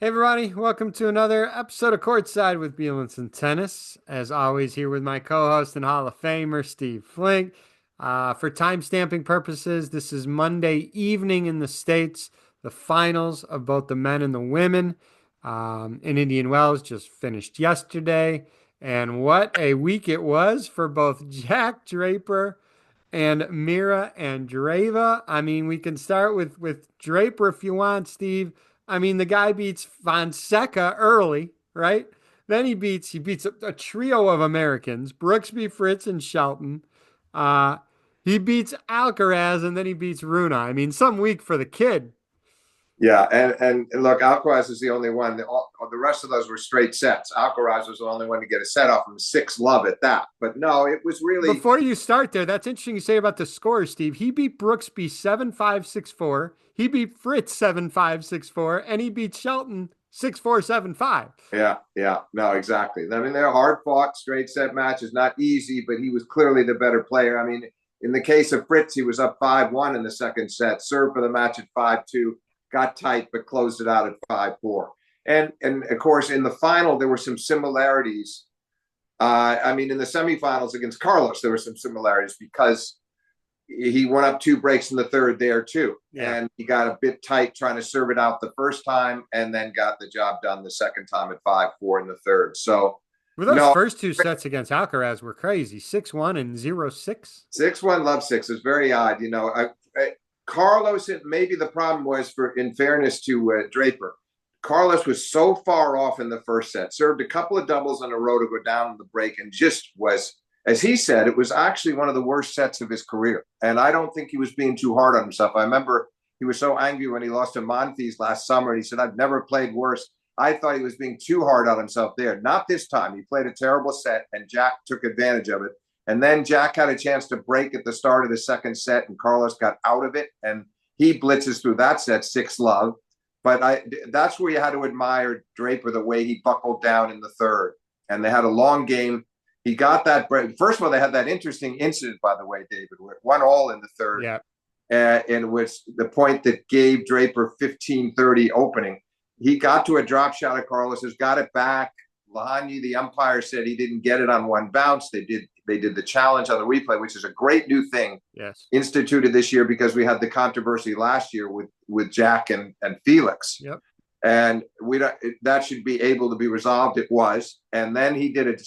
Hey everybody, welcome to another episode of Courtside with Beilinson Tennis. As always, here with my co-host and Hall of Famer, Steve Flink. For time-stamping purposes, this is Monday evening in the States. The finals of both the men and the women in Indian Wells just finished yesterday. And what a week it was for both Jack Draper and Mira Andreeva. I mean, we can start with Draper if you want, Steve. I mean, the guy beats Fonseca early, right? Then he beats a trio of Americans, Brooksby, Fritz, and Shelton. Uh, he beats Alcaraz, and then he beats Runa. I mean, some week for the kid. Yeah, and look, Alcaraz is the only one. The rest of those were straight sets. Alcaraz was the only one to get a set off from 6-love at that. But no, it was really. Before you start there, that's interesting you say about the scores, Steve. He beat Brooksby 7-5, 6-4. He beat Fritz 7-5, 6-4, and he beat Shelton 6-4, 7-5. Yeah, no, exactly. I mean, they're hard fought straight set matches, not easy, but he was clearly the better player. I mean, in the case of Fritz, he was up 5-1 in the second set, served for the match at 5-2, got tight, but closed it out at 5-4. And of course, in the final, there were some similarities. I mean, in the semifinals against Carlos, there were some similarities because he went up 2 breaks in the third there too. Yeah. And he got a bit tight trying to serve it out the first time and then got the job done the second time at 5-4 in the third. So, Well, those first two sets against Alcaraz were crazy. 6-1 and 0-6. 6-1 love 6 is very odd. Carlos, maybe the problem was, in fairness to Draper, Carlos was so far off in the first set, served a couple of doubles in a row to go down the break, and just was, as he said, it was actually one of the worst sets of his career. And I don't think he was being too hard on himself. I remember he was so angry when he lost to Monfils last summer. And he said, I've never played worse. I thought he was being too hard on himself there. Not this time. He played a terrible set, and Jack took advantage of it. And then Jack had a chance to break at the start of the second set, and Carlos got out of it, and he blitzes through that set 6-love. But that's where you had to admire Draper, the way he buckled down in the third. And they had a long game. He got that break. First of all, they had that interesting incident, by the way, David, where it 1-1 in the third. Yeah. And it was the point that gave Draper 15-30 opening. He got to a drop shot of Carlos's, got it back. Lahani, the umpire, said he didn't get it on one bounce. They did the challenge on the replay, which is a great new thing instituted this year because we had the controversy last year with Jack and Felix. Yep. And that should be able to be resolved. It was. And then he did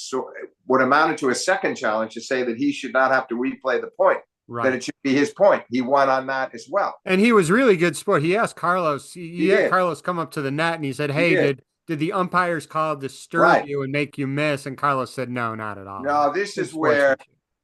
what amounted to a second challenge to say that he should not have to replay the point. Right. That it should be his point. He won on that as well. And he was really good sport. He asked Carlos, he had Carlos come up to the net and he said, hey, did the umpire's call disturb you and make you miss? And Carlos said, no, not at all. No, this is where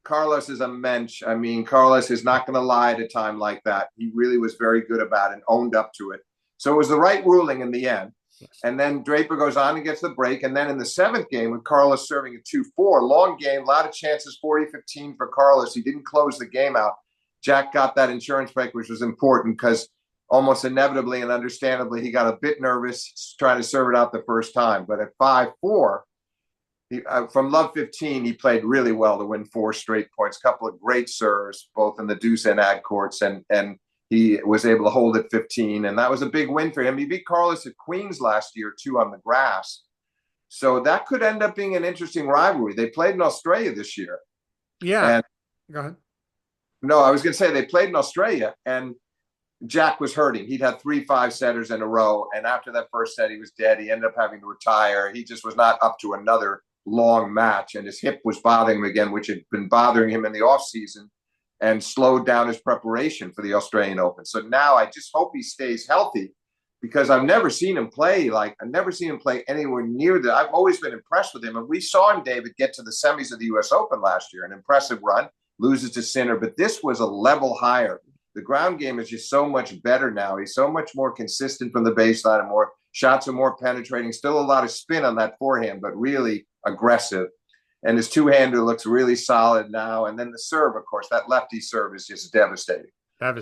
Carlos is a mensch. I mean, Carlos is not going to lie at a time like that. He really was very good about it and owned up to it. So it was the right ruling in the end. Yes. And then Draper goes on and gets the break. And then in the seventh game, with Carlos serving a 2-4, long game, a lot of chances, 40-15 for Carlos. He didn't close the game out. Jack got that insurance break, which was important because almost inevitably and understandably, he got a bit nervous trying to serve it out the first time. But at 5-4, from love 15, he played really well to win 4 straight points. A couple of great serves, both in the deuce and ad courts, and he was able to hold at 15, and that was a big win for him. He beat Carlos at Queens last year, too, on the grass. So that could end up being an interesting rivalry. They played in Australia this year. Yeah. Go ahead. No, I was going to say they played in Australia, and Jack was hurting. He'd had 3 5-setters in a row, and after that first set, he was dead. He ended up having to retire. He just was not up to another long match, and his hip was bothering him again, which had been bothering him in the offseason and slowed down his preparation for the Australian Open. So now I just hope he stays healthy because I've never seen him play anywhere near that. I've always been impressed with him. And we saw him, David, get to the semis of the US Open last year, an impressive run, loses to Sinner, but this was a level higher. The ground game is just so much better now. He's so much more consistent from the baseline, and more shots are more penetrating. Still a lot of spin on that forehand, but really aggressive. And his two-hander looks really solid now. And then the serve, of course, that lefty serve is just devastating.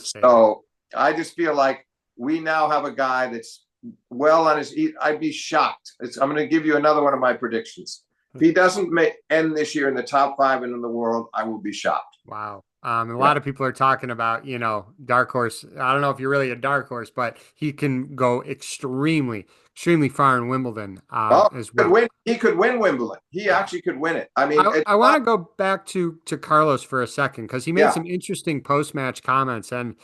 So I just feel like we now have a guy that's well on his – I'd be shocked. I'm going to give you another one of my predictions. If he doesn't end this year in the top 5 and in the world, I will be shocked. Wow. A Yeah. lot of people are talking about, dark horse. I don't know if you're really a dark horse, but he can go extremely, extremely far in Wimbledon Oh, as he could well. win. He could win Wimbledon. He actually could win it. I mean, I, it's I want not. to go back to Carlos for a second because he made Yeah. some interesting post-match comments, and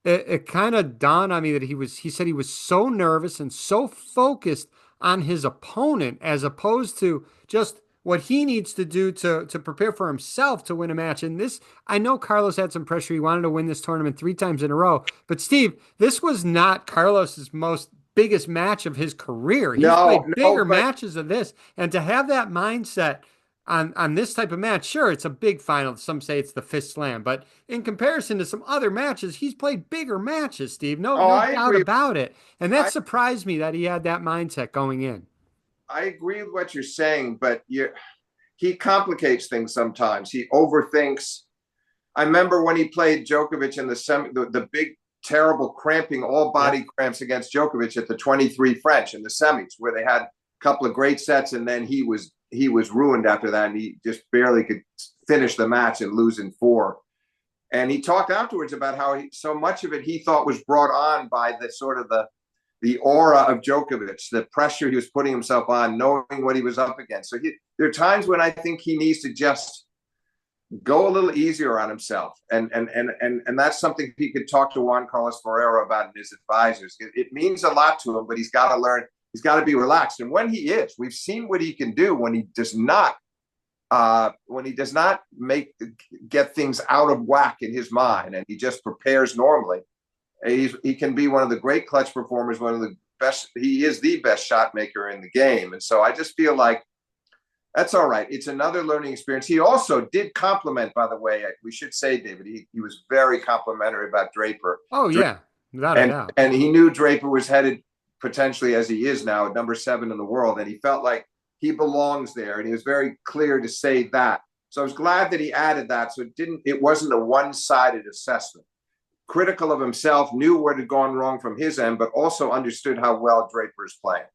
it kind of dawned on me that he said he was so nervous and so focused on his opponent as opposed to just what he needs to do to prepare for himself to win a match. And this, I know Carlos had some pressure. He wanted to win this tournament 3 times in a row. But Steve, this was not Carlos's most biggest match of his career. He's No, played bigger no, but matches of this. And to have that mindset on this type of match, sure, it's a big final. Some say it's the fifth slam, but in comparison to some other matches, he's played bigger matches, Steve. No, oh, no I doubt agree. about it. And that I surprised me that he had that mindset going in. I agree with what you're saying, but he complicates things sometimes. He overthinks. I remember when he played Djokovic in the big, terrible cramping, all Yep. body cramps against Djokovic at the 23 French in the semis, where they had a couple of great sets, and then he was ruined after that, and he just barely could finish the match and lose in four. And he talked afterwards about how so much of it he thought was brought on by the sort of the aura of Djokovic, the pressure he was putting himself on, knowing what he was up against. So there are times when I think he needs to just go a little easier on himself, and that's something he could talk to Juan Carlos Ferrero about and his advisors. It means a lot to him, but he's got to learn. He's got to be relaxed. And when he is, we've seen what he can do when he does not. When he does not get things out of whack in his mind, and he just prepares normally, he can be one of the great clutch performers, one of the best. He is the best shot maker in the game, and so I just feel like that's all right. It's another learning experience. He also did compliment, by the way, we should say, David, he was very complimentary about Draper. Oh, yeah, without a And doubt. and he knew Draper was headed potentially, as he is now, at number 7 in the world. And he felt like he belongs there. And he was very clear to say that. So I was glad that he added that. So it wasn't a one-sided assessment. Critical of himself, knew what had gone wrong from his end, but also understood how well Draper is playing.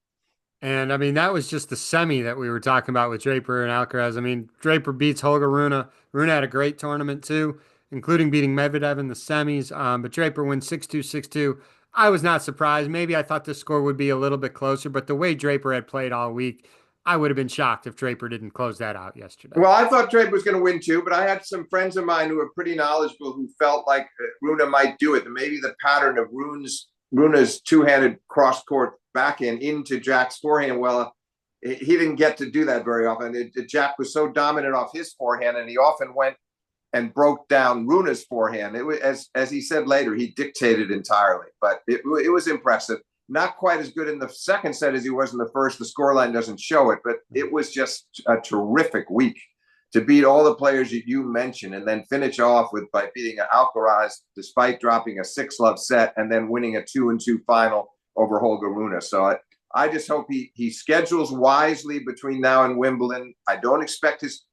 And I mean, that was just the semi that we were talking about with Draper and Alcaraz. I mean, Draper beats Holger Rune. Rune had a great tournament too, including beating Medvedev in the semis. But Draper wins 6-2, 6-2. I was not surprised. Maybe I thought the score would be a little bit closer, but the way Draper had played all week, I would have been shocked if Draper didn't close that out yesterday. Well, I thought Draper was going to win too, but I had some friends of mine who were pretty knowledgeable who felt like Rune might do it. And maybe the pattern of Rune's two-handed cross-court backhand into Jack's forehand, well, he didn't get to do that very often. Jack was so dominant off his forehand, and he often went and broke down Rune's forehand. It was, as he said later, he dictated entirely, but it was impressive. Not quite as good in the second set as he was in the first. The scoreline doesn't show it, but it was just a terrific week to beat all the players you mentioned and then finish off by beating Alcaraz despite dropping a 6-love set and then winning a 2-2 final over Holger Rune. So I just hope he schedules wisely between now and Wimbledon. I don't expect his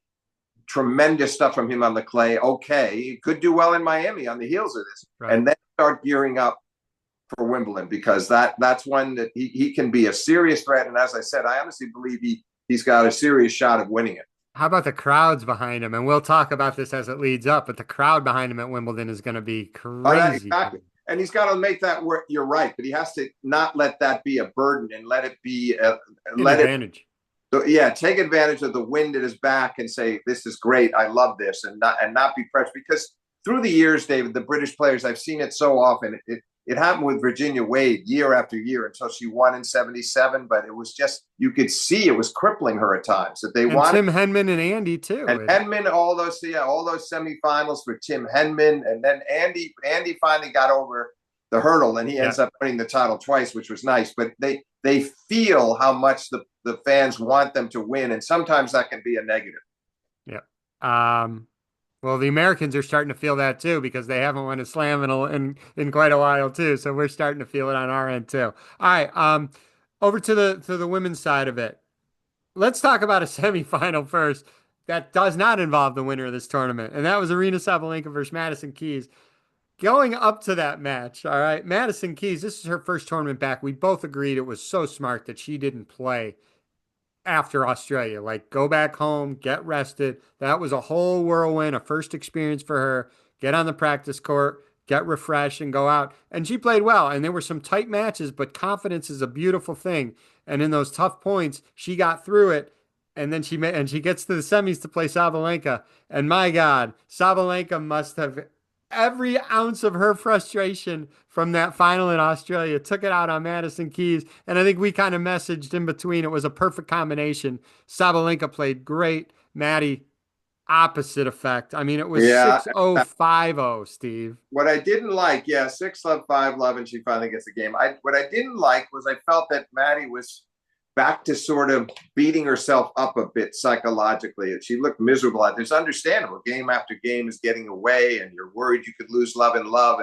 tremendous stuff from him on the clay. Okay, he could do well in Miami on the heels of this, Right. and then start gearing up for Wimbledon, because that's one that he can be a serious threat. And as I said, I honestly believe he's got a serious shot of winning it. How about the crowds behind him? And we'll talk about this as it leads up, but the crowd behind him at Wimbledon is going to be crazy. Exactly. And he's got to make that work. You're right, but he has to not let that be a burden and let it be An advantage. take advantage of the wind at his back and say, "This is great. I love this," and not be pressed. Because through the years, David, the British players, I've seen it so often. It happened with Virginia Wade year after year until she won in '77. But it was just, you could see it was crippling her at times, that they And wanted. Tim Henman and Andy too. And Henman, all those semifinals for Tim Henman, and then Andy finally got over the hurdle, and he ends up winning the title twice, which was nice. But they feel how much the fans want them to win, and sometimes that can be a negative. Yeah. Well, the Americans are starting to feel that too because they haven't won a slam in quite a while too. So we're starting to feel it on our end too. All right. Over to the women's side of it. Let's talk about a semifinal first that does not involve the winner of this tournament, and that was Arena Sabalenka versus Madison Keys. Going up to that match, all right, Madison Keys, this is her first tournament back. We both agreed it was so smart that she didn't play after Australia. Like, go back home, get rested. That was a whole whirlwind, a first experience for her. get on the practice court, get refreshed, and go out. And she played well. And there were some tight matches, but confidence is a beautiful thing. And in those tough points, she got through it. And then she gets to the semis to play Sabalenka. And my God, Sabalenka must have every ounce of her frustration from that final in Australia, took it out on Madison Keys. And I think we kind of messaged in between. It was a perfect combination. Sabalenka played great. Maddie, opposite effect. I mean, it was Yeah. 6-0-5-0, Steve. What I didn't like, yeah, 6-love, 5-love, and she finally gets the game. What I didn't like was I felt that Maddie was back to sort of beating herself up a bit psychologically. She looked miserable. It's understandable. Game after game is getting away, and you're worried you could lose love and love.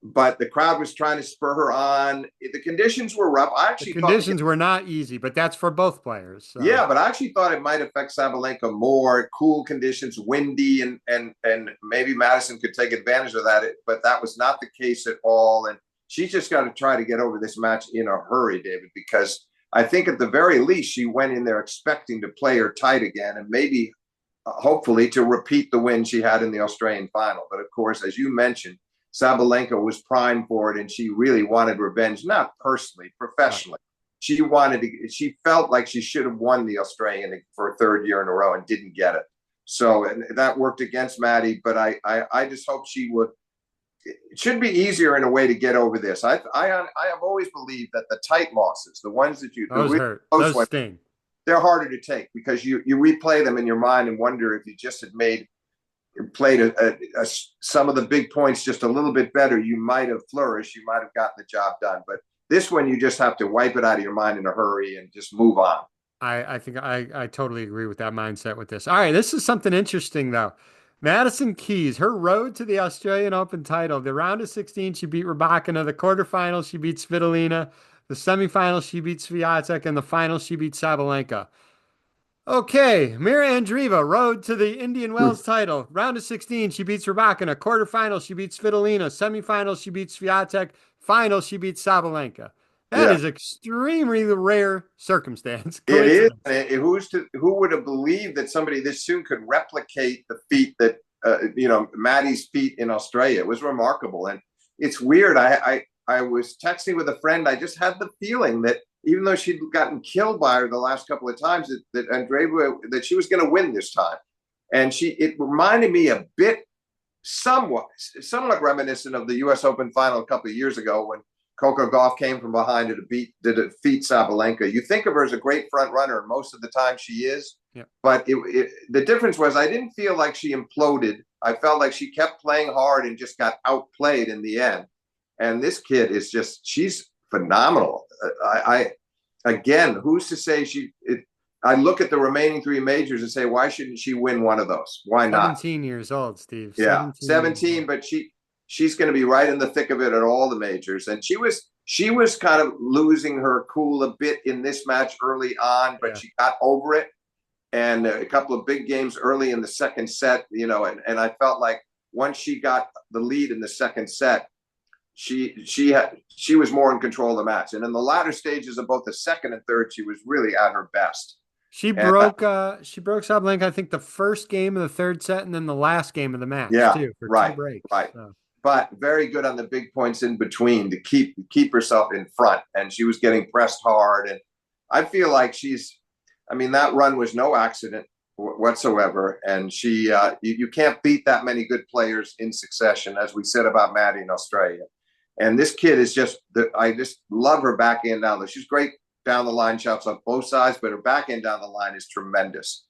But the crowd was trying to spur her on. The conditions were rough. I The actually conditions were not easy, but that's for both players. So. yeah, but I actually thought it might affect Sabalenka more. Cool conditions, windy, and maybe Madison could take advantage of that. But that was not the case at all. And she's just got to try to get over this match in a hurry, David, because I think at the very least she went in there expecting to play her tight again, and maybe hopefully to repeat the win she had in the Australian final. But of course, as you mentioned, Sabalenka was primed for it, and she really wanted revenge, not personally, professionally. Right. She wanted to. She felt like she should have won the Australian for a third year in a row and didn't get it. So and that worked against Maddie. But I just hope she would. It should be easier in a way to get over this. I have always believed that the tight losses, the ones that those hurt, those sting. They're harder to take because you replay them in your mind and wonder if you just had played some of the big points just a little bit better, you might have flourished, you might have gotten the job done. But this one, you just have to wipe it out of your mind in a hurry and just move on. I think I totally agree with that mindset with this. All right, this is something interesting though. Madison Keys, her road to the Australian Open title. The round of 16, she beat Rybakina. The quarterfinals, she beat Svitolina. The semifinals, she beat Swiatek. And the final, she beat Sabalenka. Okay, Mira Andreeva, road to the Indian Wells title. Round of 16, she beats Rybakina. Quarterfinal, she beats Svitolina. Semifinal, she beats Swiatek. Final, she beats Sabalenka. That is extremely rare circumstance. It is. Who would have believed that somebody this soon could replicate the feat that Maddie's feat in Australia? It was remarkable, and it's weird. I was texting with a friend. I just had the feeling that even though she'd gotten killed by her the last couple of times, that Andreeva, that she was going to win this time, and it reminded me a bit, somewhat reminiscent of the U.S. Open final a couple of years ago when Coco Gauff came from behind to defeat Sabalenka. You think of her as a great front runner, and most of the time she is. Yeah. But the difference was I didn't feel like she imploded. I felt like she kept playing hard and just got outplayed in the end. And this kid is she's phenomenal. Again, who's to say I look at the remaining three majors and say, why shouldn't she win one of those? Why not? 17 years old, Steve. Yeah, 17, but she's going to be right in the thick of it at all the majors. And she was kind of losing her cool a bit in this match early on, but she got over it. And a couple of big games early in the second set, and I felt like once she got the lead in the second set, she was more in control of the match. And in the latter stages of both the second and third, she was really at her best. She broke Sabalenka, I think, the first game of the third set and then the last game of the match, too, for two breaks. Right. So. But very good on the big points in between to keep herself in front. And she was getting pressed hard. And I feel like that run was no accident whatsoever. And you can't beat that many good players in succession, as we said about Maddie in Australia. And this kid is I just love her backhand down there. She's great down the line shots on both sides, but her backhand down the line is tremendous.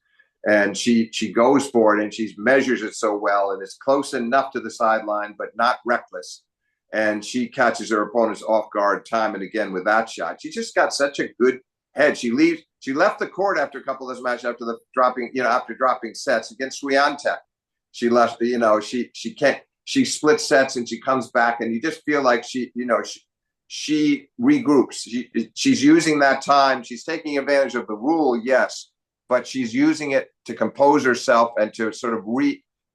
And she goes for it, and she measures it so well, and it's close enough to the sideline, but not reckless. And she catches her opponents off guard time and again with that shot. She just got such a good head. She left the court after a couple of those matches after dropping sets against Swiatek. She left, she can't. She splits sets and she comes back, and you just feel like she regroups. She's using that time. She's taking advantage of the rule, yes, but she's using it to compose herself and to sort of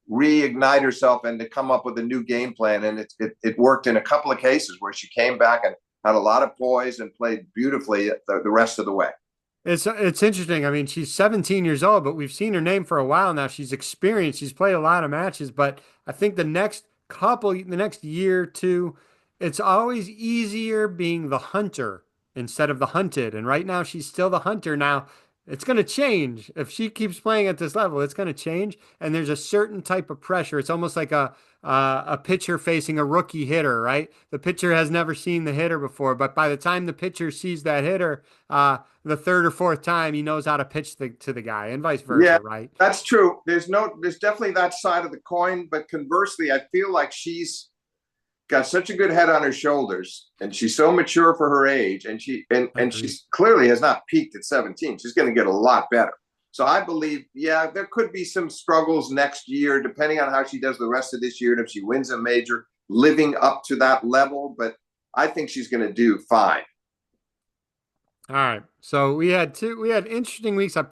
reignite herself and to come up with a new game plan. And it worked in a couple of cases where she came back and had a lot of poise and played beautifully the rest of the way. It's interesting. I mean, she's 17 years old, but we've seen her name for a while now. She's experienced. She's played a lot of matches, but I think the next year or two, it's always easier being the hunter instead of the hunted. And right now, she's still the hunter. Now, it's going to change. If she keeps playing at this level, it's going to change. And there's a certain type of pressure. It's almost like a pitcher facing a rookie hitter, right? The pitcher has never seen the hitter before, but by the time the pitcher sees that hitter, the third or fourth time, he knows how to pitch to the guy, and vice Yeah, versa, right? that's true. There's definitely that side of the coin, but conversely, I feel like she's got such a good head on her shoulders, and she's so mature for her age, and Agreed. she's clearly has not peaked at 17. She's going to get a lot better. So I believe, yeah, there could be some struggles next year, depending on how she does the rest of this year, and if she wins a major, living up to that level. But I think she's going to do fine. All right. So we had interesting weeks. I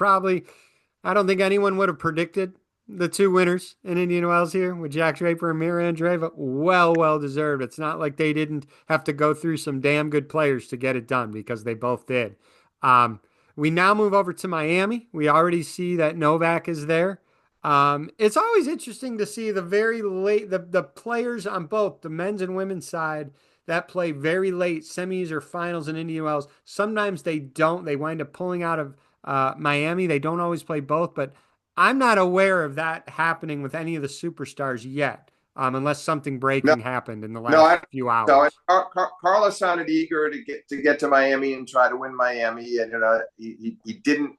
don't think anyone would have predicted the two winners in Indian Wells here with Jack Draper and Mira Andreeva. Well deserved. It's not like they didn't have to go through some damn good players to get it done because they both did. Um, we now move over to Miami. We already see that Novak is there. It's always interesting to see the players on both the men's and women's side that play very late semis or finals in Indian Wells. Sometimes they don't. They wind up pulling out of Miami. They don't always play both, but I'm not aware of that happening with any of the superstars yet, unless something No, breaking happened in the no, last few so hours. Carlos sounded eager to get to Miami and try to win Miami, and he didn't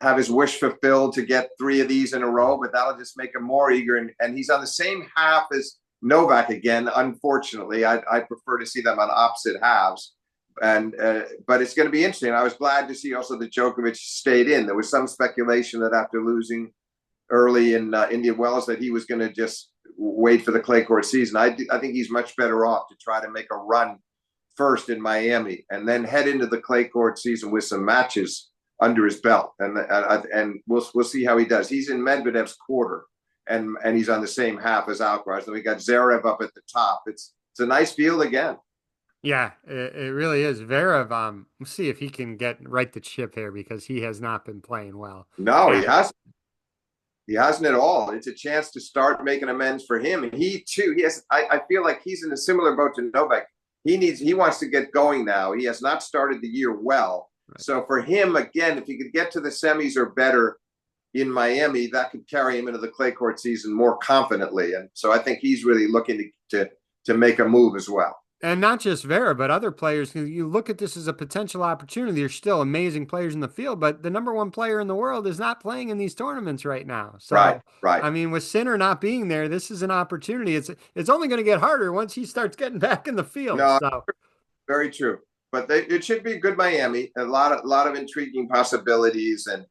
have his wish fulfilled to get three of these in a row, but that'll just make him more eager. And he's on the same half as Novak again. Unfortunately, I prefer to see them on opposite halves. And but it's going to be interesting. I was glad to see also that Djokovic stayed in. There was some speculation that after losing early in Indian Wells that he was going to just wait for the clay court season. I think he's much better off to try to make a run first in Miami and then head into the clay court season with some matches under his belt, and we'll see how he does. He's in Medvedev's quarter, and he's on the same half as Alcaraz. And we got Zverev up at the top. It's a nice field again. Yeah, it really is. Verev, let's see if he can get right the chip here because he has not been playing well. No, Yeah, he hasn't at all. It's a chance to start making amends for him. And he too, he has. I feel like he's in a similar boat to Novak. He wants to get going now. He has not started the year well. right. So for him, again, if he could get to the semis or better in Miami, that could carry him into the clay court season more confidently. And so I think he's really looking to make a move as well. And not just Vera, but other players. You look at this as a potential opportunity. There's still amazing players in the field, but the number one player in the world is not playing in these tournaments right now. Right, So, right. I mean, with Sinner not being there, this is an opportunity. It's only going to get harder once he starts getting back in the field. No, So, very true. But it should be good Miami. A lot of intriguing possibilities, and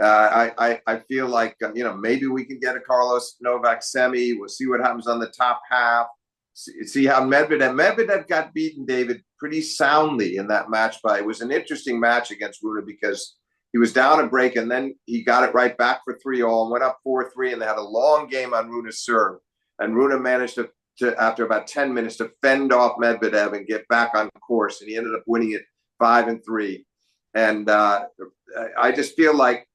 I feel like maybe we can get a Carlos Novak semi. We'll see what happens on the top half. See how Medvedev got beaten, David, pretty soundly in that match. It was an interesting match against Rune because he was down a break and then he got it right back for 3-all and went up 4-3, and they had a long game on Rune's serve. And Rune managed to after about 10 minutes to fend off Medvedev and get back on course, and he ended up winning it 5-3. And I just feel like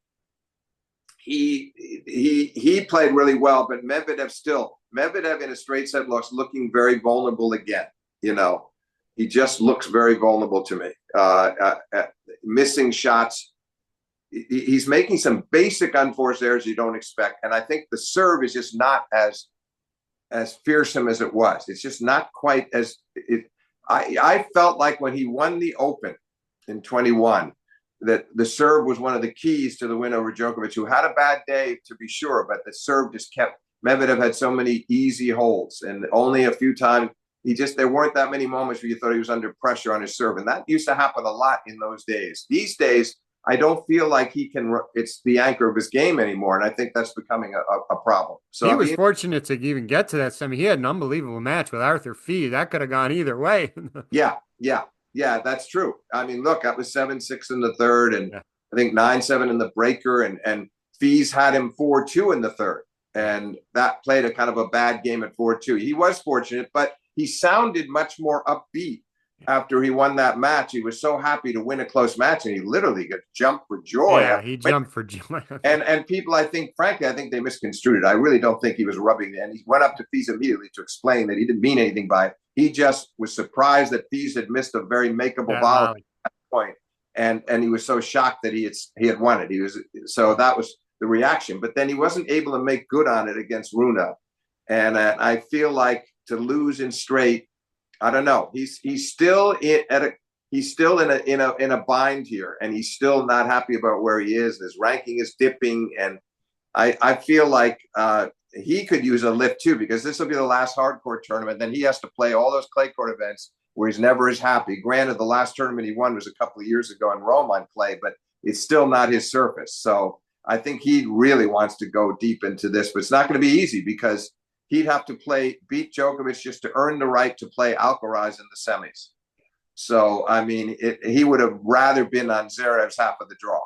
he played really well, but Medvedev in a straight set looking very vulnerable again. He just looks very vulnerable to me. Missing shots. He's making some basic unforced errors you don't expect, and I think the serve is just not as fearsome as it was. It's just not quite as it. I felt like when he won the Open in 21, that the serve was one of the keys to the win over Djokovic, who had a bad day to be sure, but the serve just kept. Medvedev had so many easy holds, and only a few times there weren't that many moments where you thought he was under pressure on his serve, and that used to happen a lot in those days. These days, I don't feel like he can. It's the anchor of his game anymore, and I think that's becoming a problem. So he was fortunate to even get to that semi. He had an unbelievable match with Arthur Fee. That could have gone either way. yeah, that's true. I mean, look, that was 7-6 in the third, and Yeah. I think 9-7 in the breaker, and Fees had him 4-2 in the third, and that played a kind of a bad game at 4-2. He was fortunate, but he sounded much more upbeat after he won that match, he was so happy to win a close match, and he literally got jumped for joy Yeah, after he winning. jumped for joy. And people, I think, frankly, I think they misconstrued it. I really don't think he was rubbing it. And he went up to Fees immediately to explain that he didn't mean anything by it. He just was surprised that Fees had missed a very makeable That volley volley. at that point, and he was so shocked that he had won it. He was so that was the reaction. But then he wasn't able to make good on it against Runa, and I feel like to lose in straight, I don't know. He's still in a bind here, and he's still not happy about where he is. His ranking is dipping, and I feel like he could use a lift too, because this will be the last hardcore tournament. Then he has to play all those clay court events where he's never as happy. Granted, the last tournament he won was a couple of years ago in Rome on clay, but it's still not his surface. So I think he really wants to go deep into this, but it's not going to be easy because he'd have to beat Djokovic just to earn the right to play Alcaraz in the semis. So I mean, he would have rather been on Zverev's half of the draw.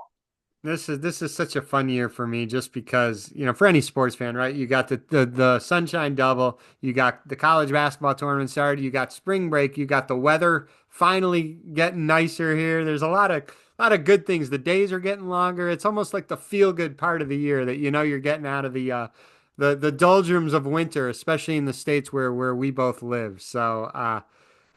This is such a fun year for me just because, for any sports fan, right? You got the Sunshine Double, you got the college basketball tournament started, you got spring break, you got the weather finally getting nicer here. There's a lot of good things. The days are getting longer. It's almost like the feel good part of the year that you're getting out of the doldrums of winter, especially in the states where we both live. So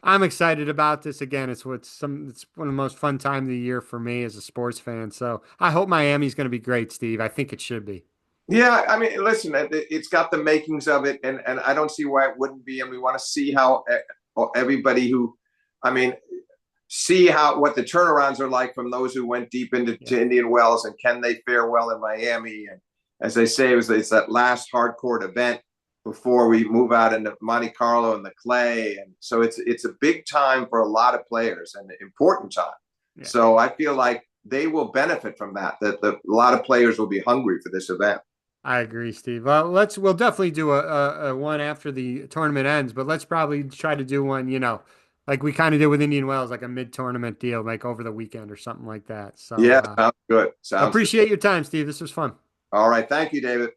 I'm excited about this. Again, it's one of the most fun time of the year for me as a sports fan. So I hope Miami's going to be great, Steve. I think it should be. Yeah, I mean, listen, it's got the makings of it, and I don't see why it wouldn't be. And we want to see how everybody who, I mean, see how what the turnarounds are like from those who went deep into Yeah. to Indian Wells, and can they fare well in Miami? And as they say, it's that last hardcore event before we move out into Monte Carlo and the clay, and so it's a big time for a lot of players and an important time. Yeah. So I feel like they will benefit from that. A lot of players will be hungry for this event. I agree, Steve. Well, we'll definitely do a one after the tournament ends, but let's probably try to do one, like we kind of did with Indian Wells, like a mid-tournament deal, like over the weekend or something like that. So Yeah, sounds good. Sounds good. appreciate your time, Steve. This was fun. All right. Thank you, David.